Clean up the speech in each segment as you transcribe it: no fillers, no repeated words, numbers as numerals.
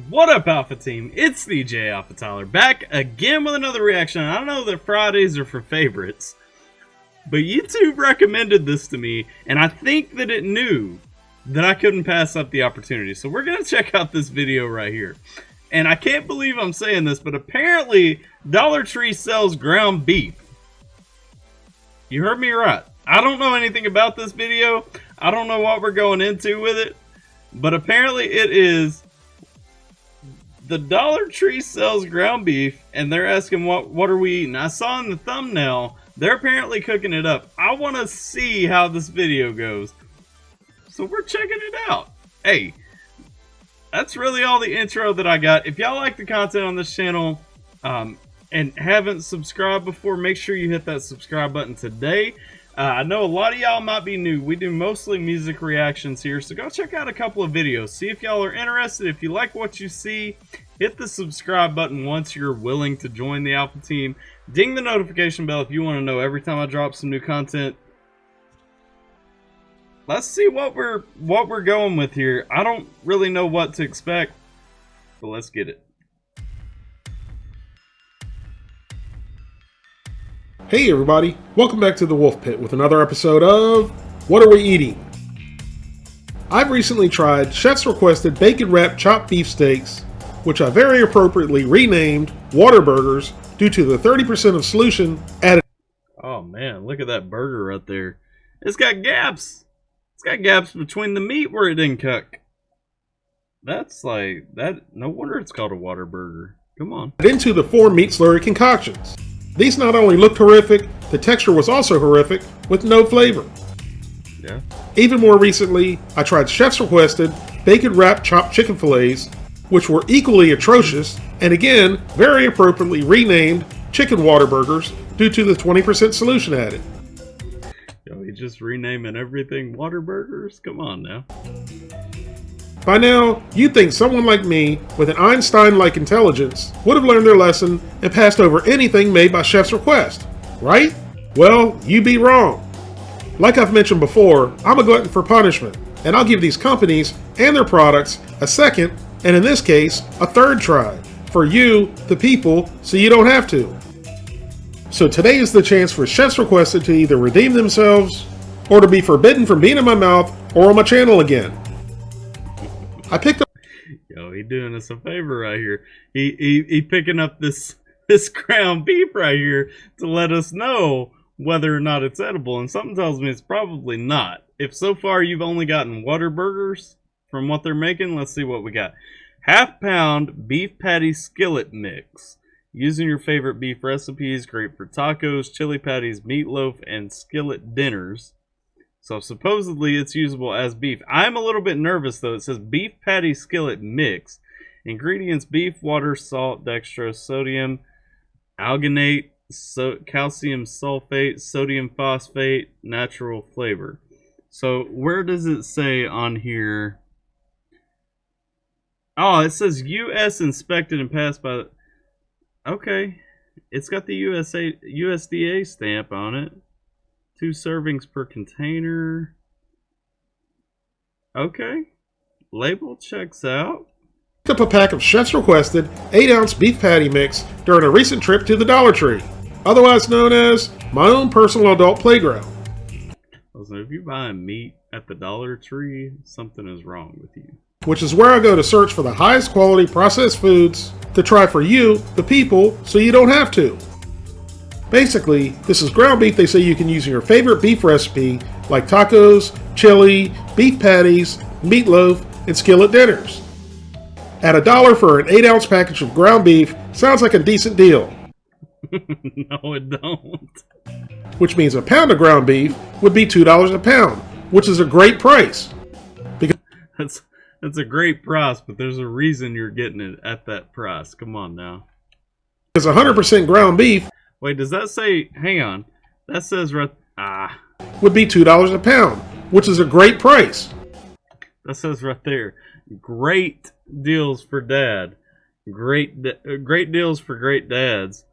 What up, Alpha Team? It's the AlphaTyler back again with another reaction. I don't know that Fridays are for favorites, but YouTube recommended this to me, and I think that it knew that I couldn't pass up the opportunity. So we're going to check out this video right here. And I can't believe I'm saying this, but apparently Dollar Tree sells ground beef. You heard me right. I don't know anything about this video. I don't know what we're going into with it, but apparently it is... The Dollar Tree sells ground beef, and they're asking what are we eating. I saw in the thumbnail, they're apparently cooking it up. I want to see how this video goes. So we're checking it out. Hey, that's really all the intro that I got. If y'all like the content on this channel and haven't subscribed before, make sure you hit that subscribe button today. I know a lot of y'all might be new. We do mostly music reactions here, so go check out a couple of videos. See if y'all are interested. If you like what you see, hit the subscribe button once you're willing to join the Alpha Team. Ding the notification bell if you want to know every time I drop some new content. Let's see what we're going with here. I don't really know what to expect, but let's get it. Hey everybody, welcome back to the Wolf Pit with another episode of What Are We Eating? I've recently tried Chef's Requested Bacon Wrapped Chopped Beef Steaks, which I very appropriately renamed Water Burgers due to the 30% of solution added. Oh man, look at that burger right there. It's got gaps. It's got gaps between the meat where it didn't cook. That's like, no wonder it's called a water burger. Come on. Into the 4 meat slurry concoctions. These not only looked horrific, the texture was also horrific, with no flavor. Yeah. Even more recently, I tried Chef's Requested Bacon Wrapped Chopped Chicken Fillets, which were equally atrocious, and again, very appropriately renamed Chicken Water Burgers due to the 20% solution added. Yo, he's just renaming everything water burgers? Come on now. By now, you'd think someone like me, with an Einstein-like intelligence, would have learned their lesson and passed over anything made by Chef's Request, right? Well, you'd be wrong. Like I've mentioned before, I'm a glutton for punishment, and I'll give these companies and their products a second, and in this case, a third try, for you, the people, so you don't have to. So today is the chance for Chef's Requested to either redeem themselves, or to be forbidden from being in my mouth or on my channel again. I picked up. Yo, he doing us a favor right here. He picking up this ground beef right here to let us know whether or not it's edible, and something tells me it's probably not. If so far you've only gotten water burgers from what they're making, let's see what we got. Half-pound beef patty skillet mix. Using your favorite beef recipes, great for tacos, chili patties, meatloaf, and skillet dinners. So supposedly it's usable as beef. I'm a little bit nervous though. It says beef patty skillet mix. Ingredients: beef, water, salt, dextrose, sodium, alginate, calcium sulfate, sodium phosphate, natural flavor. So where does it say on here? Oh, it says US inspected and passed by... Okay. It's got the USDA stamp on it. 2 servings per container. Okay. Label checks out. Picked up a pack of Chef's Requested 8-ounce beef patty mix during a recent trip to the Dollar Tree, otherwise known as my own personal adult playground. So if you're buying meat at the Dollar Tree, something is wrong with you. Which is where I go to search for the highest quality processed foods to try for you, the people, so you don't have to. Basically, this is ground beef they say you can use in your favorite beef recipe, like tacos, chili, beef patties, meatloaf, and skillet dinners. At $1 for an 8-ounce package of ground beef sounds like a decent deal. No, it don't. Which means a pound of ground beef would be $2 a pound, which is a great price. Because that's a great price, but there's a reason you're getting it at that price. Come on now. Because 100% ground beef... Wait, does that say... Hang on. That says right... would be $2 a pound, which is a great price. That says right there. Great deals for dad. Great deals for great dads.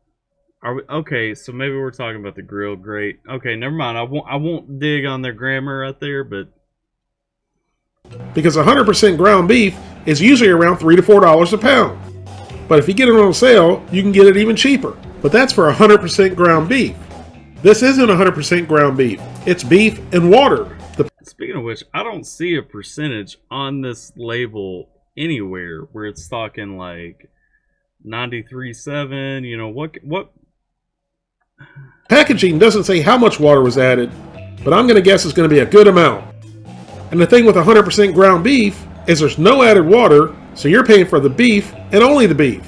Are we, okay, so maybe we're talking about the grill. Great. Okay, never mind. I won't dig on their grammar right there, but because 100% ground beef is usually around $3 to $4 a pound. But if you get it on sale, you can get it even cheaper. But that's for 100% ground beef. This isn't 100% ground beef. It's beef and water. Speaking of which, I don't see a percentage on this label anywhere where it's talking like 93.7. You know what? Packaging doesn't say how much water was added, but I'm going to guess it's going to be a good amount. And the thing with 100% ground beef is there's no added water, so you're paying for the beef and only the beef.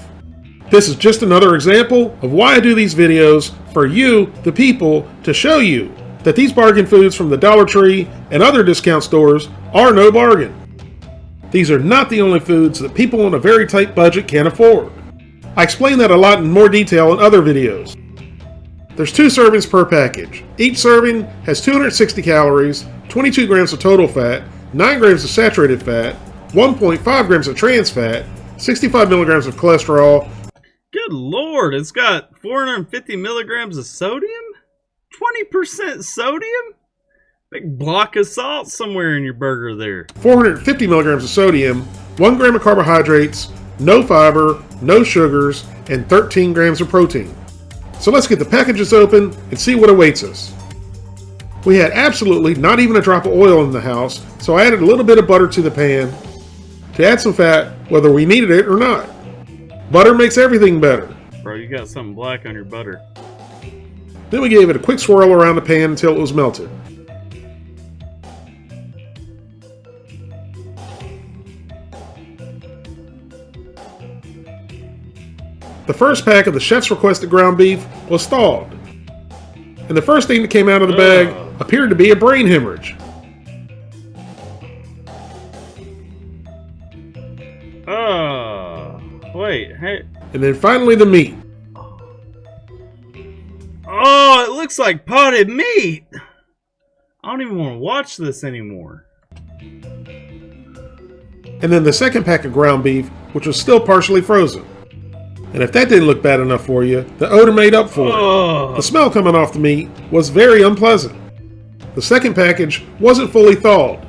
This is just another example of why I do these videos for you, the people, to show you that these bargain foods from the Dollar Tree and other discount stores are no bargain. These are not the only foods that people on a very tight budget can't afford. I explain that a lot in more detail in other videos. There's 2 servings per package. Each serving has 260 calories, 22 grams of total fat, 9 grams of saturated fat, 1.5 grams of trans fat, 65 milligrams of cholesterol. Good Lord, it's got 450 milligrams of sodium? 20% sodium? Big block of salt somewhere in your burger there. 450 milligrams of sodium, 1 gram of carbohydrates, no fiber, no sugars, and 13 grams of protein. So let's get the packages open and see what awaits us. We had absolutely not even a drop of oil in the house, so I added a little bit of butter to the pan to add some fat whether we needed it or not. Butter makes everything better. Bro, you got something black on your butter. Then we gave it a quick swirl around the pan until it was melted. The first pack of the chef's requested ground beef was thawed. And the first thing that came out of the bag appeared to be a brain hemorrhage. Wait, hey. And then finally the meat. Oh, it looks like potted meat. I don't even want to watch this anymore. And then the second pack of ground beef, which was still partially frozen. And if that didn't look bad enough for you, the odor made up for it. The smell coming off the meat was very unpleasant. The second package wasn't fully thawed.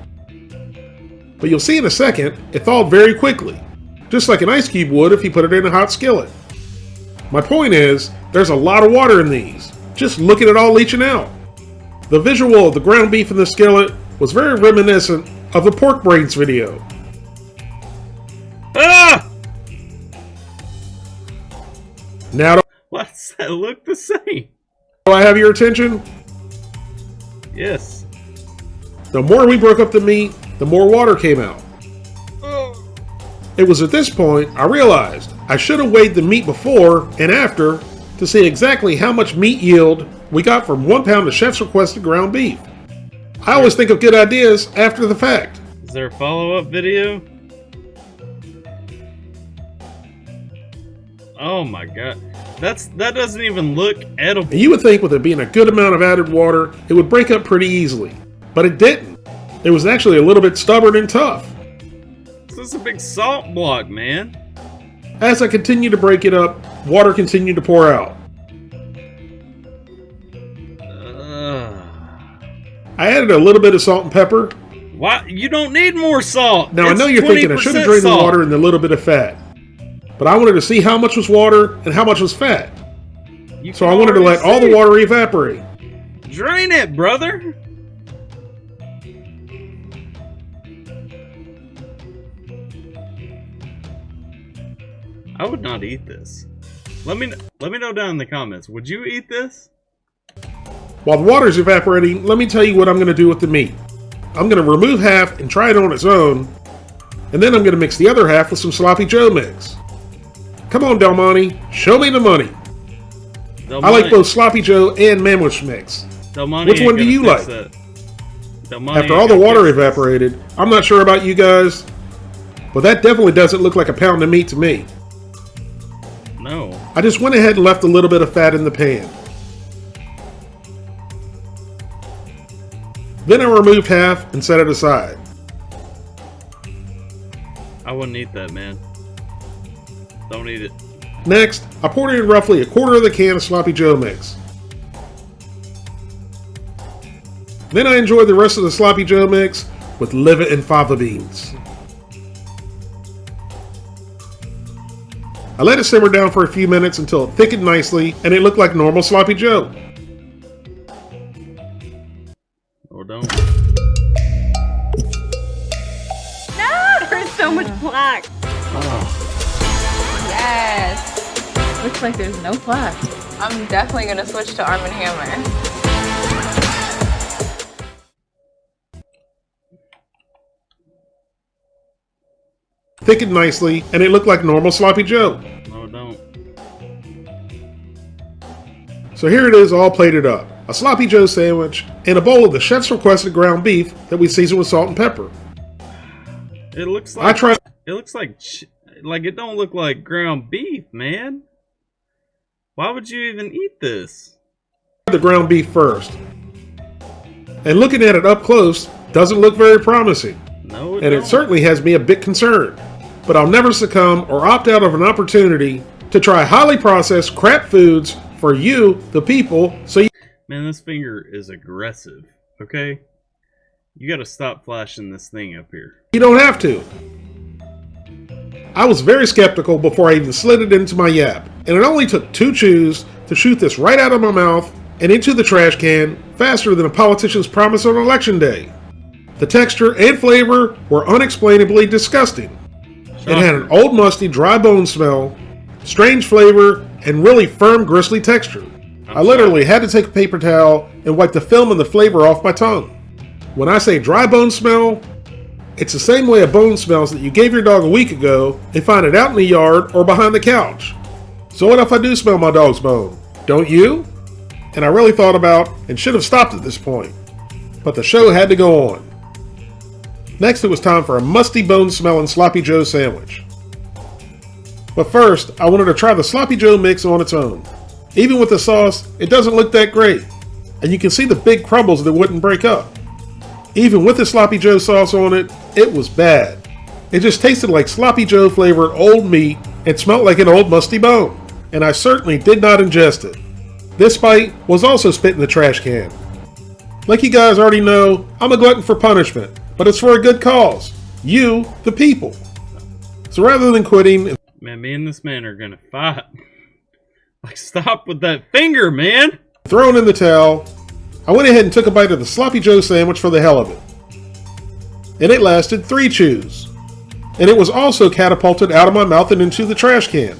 But you'll see in a second, it thawed very quickly, just like an ice cube would if you put it in a hot skillet. My point is, there's a lot of water in these. Just look at it all leaching out. The visual of the ground beef in the skillet was very reminiscent of the pork brains video. Ah! Now, Why does that look the same? do I have your attention? Yes. The more we broke up the meat, the more water came out. It was at this point I realized I should have weighed the meat before and after to see exactly how much meat yield we got from 1 pound of chef's requested ground beef. I always think of good ideas after the fact. Is there a follow-up video? Oh my god. That doesn't even look edible. And you would think with it being a good amount of added water, it would break up pretty easily. But it didn't. It was actually a little bit stubborn and tough. This is a big salt block, man. As I continued to break it up, water continued to pour out. I added a little bit of salt and pepper. Why? You don't need more salt. Now I know you're thinking I should have drained the water and a little bit of fat. But I wanted to see how much was water and how much was fat. So I wanted to let all the water evaporate. Drain it, brother. I would not eat this. Let me know down in the comments. Would you eat this? While the water's evaporating, let me tell you what I'm going to do with the meat. I'm going to remove half and try it on its own. And then I'm going to mix the other half with some Sloppy Joe mix. Come on, Del Monte, show me the money. I like both Sloppy Joe and Manwich mix. Which one do you like? After all the water evaporated, I'm not sure about you guys, but that definitely doesn't look like a pound of meat to me. No. I just went ahead and left a little bit of fat in the pan. Then I removed half and set it aside. I wouldn't eat that, man. Don't eat it. Next, I poured in roughly a quarter of the can of Sloppy Joe mix. Then I enjoyed the rest of the Sloppy Joe mix with liver and fava beans. I let it simmer down for a few minutes until it thickened nicely and it looked like normal Sloppy Joe. Or don't. No! There's so much black. Oh. Yes. Looks like there's no black. I'm definitely gonna switch to Arm & Hammer. Thickened nicely and it looked like normal Sloppy Joe. No, don't. So here it is all plated up. A Sloppy Joe sandwich and a bowl of the chef's requested ground beef that we season with salt and pepper. It looks like it looks like it don't look like ground beef, man. Why would you even eat this? The ground beef first. And looking at it up close doesn't look very promising. No, and it certainly has me a bit concerned. But I'll never succumb or opt out of an opportunity to try highly processed crap foods for you, the people, so you... Man, this finger is aggressive, okay? You gotta stop flashing this thing up here. You don't have to. I was very skeptical before I even slid it into my yap, and it only took 2 chews to shoot this right out of my mouth and into the trash can faster than a politician's promise on election day. The texture and flavor were unexplainably disgusting. It had an old musty dry bone smell, strange flavor, and really firm gristly texture. I literally had to take a paper towel and wipe the film and the flavor off my tongue. When I say dry bone smell, it's the same way a bone smells that you gave your dog a week ago and find it out in the yard or behind the couch. So what if I do smell my dog's bone? Don't you? And I really thought about and should have stopped at this point. But the show had to go on. Next, it was time for a musty bone-smelling Sloppy Joe sandwich. But first, I wanted to try the Sloppy Joe mix on its own. Even with the sauce, it doesn't look that great, and you can see the big crumbles that wouldn't break up. Even with the Sloppy Joe sauce on it, it was bad. It just tasted like Sloppy Joe flavored old meat and smelled like an old musty bone, and I certainly did not ingest it. This bite was also spit in the trash can. Like you guys already know, I'm a glutton for punishment. But it's for a good cause. You, the people. So rather than quitting... Man, me and this man are gonna fight. Like, stop with that finger, man! Throwing in the towel, I went ahead and took a bite of the Sloppy Joe sandwich for the hell of it. And it lasted 3 chews. And it was also catapulted out of my mouth and into the trash can.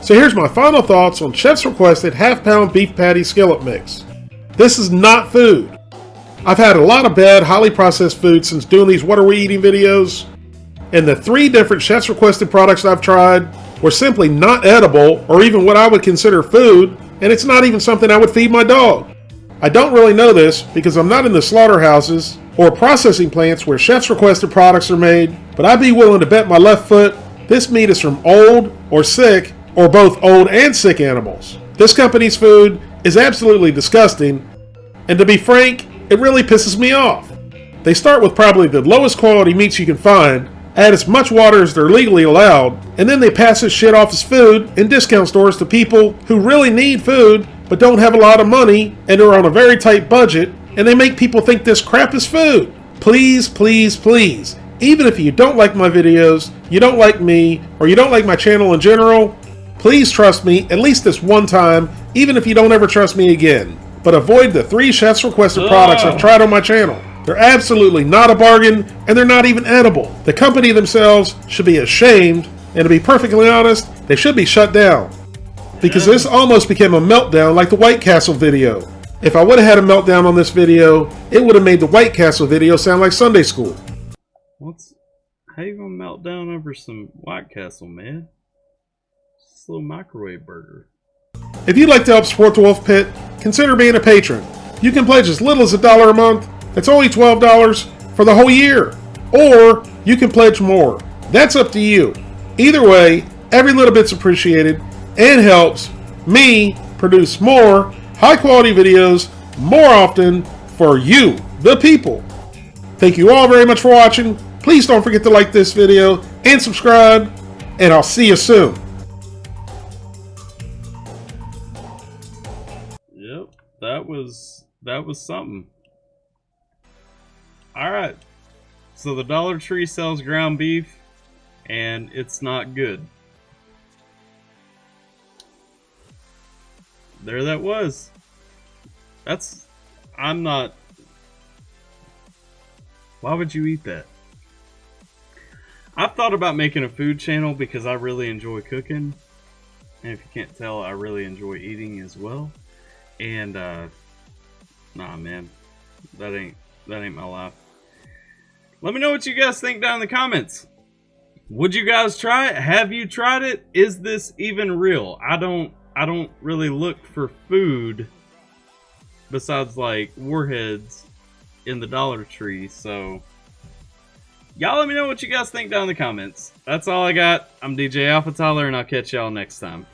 So here's my final thoughts on Chef's requested half-pound beef patty skillet mix. This is not food. I've had a lot of bad, highly processed food since doing these What Are We Eating videos, and the 3 different chef's requested products I've tried were simply not edible or even what I would consider food, and it's not even something I would feed my dog. I don't really know this because I'm not in the slaughterhouses or processing plants where chef's requested products are made, but I'd be willing to bet my left foot this meat is from old or sick or both old and sick animals. This company's food is absolutely disgusting, and to be frank, it really pisses me off. They start with probably the lowest quality meats you can find, add as much water as they're legally allowed, and then they pass this shit off as food in discount stores to people who really need food but don't have a lot of money and are on a very tight budget, and they make people think this crap is food. Please, please, please, even if you don't like my videos, you don't like me, or you don't like my channel in general, please trust me at least this one time, even if you don't ever trust me again. But avoid the 3 chef's requested products I've tried on my channel. They're absolutely not a bargain, and they're not even edible. The company themselves should be ashamed, and to be perfectly honest, they should be shut down. Because this almost became a meltdown like the White Castle video. If I would have had a meltdown on this video, it would have made the White Castle video sound like Sunday school. How you gonna melt down over some White Castle, man? Just a little microwave burger. If you'd like to help support the Wolf Pit, consider being a patron. You can pledge as little as $1 a month. That's only $12 for the whole year. Or you can pledge more. That's up to you. Either way, every little bit's appreciated and helps me produce more high quality videos more often for you, the people. Thank you all very much for watching. Please don't forget to like this video and subscribe, and I'll see you soon. That was something. All right. So the Dollar Tree sells ground beef, and it's not good. There that was. I'm not... Why would you eat that? I've thought about making a food channel because I really enjoy cooking. And if you can't tell, I really enjoy eating as well. And, nah, man. That ain't my life. Let me know what you guys think down in the comments. Would you guys try it? Have you tried it? Is this even real? I don't really look for food besides like warheads in the Dollar Tree, so y'all let me know what you guys think down in the comments. That's all I got. I'm DJ AlphaTyler, and I'll catch y'all next time.